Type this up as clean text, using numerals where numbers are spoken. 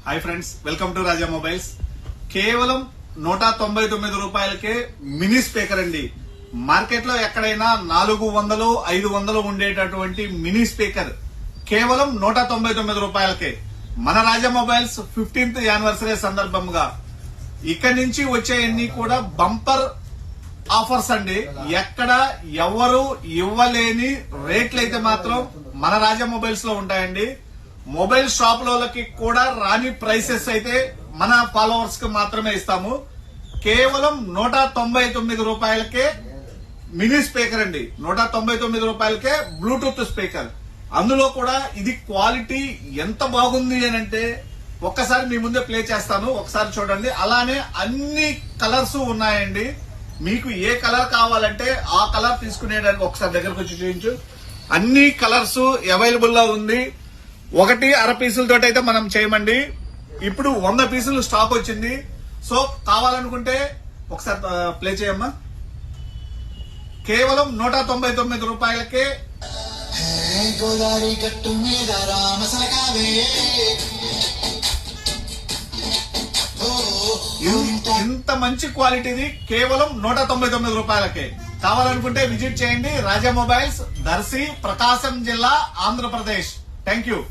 Hi friends, welcome to Raja mobiles. కేవలం 199 రూపాయలకే mini speaker అండి. మార్కెట్ లో ఎక్కడైనా 400, 500 ఉండేటటువంటి మినీ స్పీకర్ కేవలం 199 రూపాయలకే. మన రాజా మొబైల్స్ 15th యానివర్సరీ సందర్భంగా ఇక్కడి నుంచి వచ్చేయన్నీ కూడా బంపర్ ఆఫర్స్ అండి. ఎక్కడ ఎవరు ఇవ్వలేని రేట్లు అయితే మాత్రం మన రాజా మొబైల్స్ లో ఉంటాయండి. మొబైల్ షాప్ లోకి కూడా రాని ప్రైసెస్ అయితే మన ఫాలోవర్స్ కి మాత్రమే ఇస్తాము. కేవలం 199 రూపాయలకే మినీ స్పీకర్ అండి. 199 రూపాయలకే బ్లూటూత్ స్పీకర్. అందులో కూడా ఇది క్వాలిటీ ఎంత బాగుంది అని అంటే ఒక్కసారి మీ ముందే ప్లే చేస్తాను, ఒకసారి చూడండి. అలానే అన్ని కలర్స్ ఉన్నాయండి. మీకు ఏ కలర్ కావాలంటే ఆ కలర్ తీసుకునేదానికి ఒకసారి దగ్గరకు వచ్చి చూపించు. అన్ని కలర్స్ అవైలబుల్ గా ఉంది. 1 అర పీసులతో అయితే మనం చేయమండి. ఇప్పుడు 100 పీసులు స్టాక్ వచ్చింది. సో కావాలనుకుంటే ఒకసారి ప్లే చేయమ్మా. కేవలం 199 రూపాయలకే గోదావరి గట్టు మీద రామసలకావే ఇంత మంచి క్వాలిటీది కేవలం 199 రూపాయలకే. కావాలనుకుంటే విజిట్ చేయండి. రాజా మొబైల్స్, దర్శి, ప్రకాశం జిల్లా, ఆంధ్రప్రదేశ్. Thank you.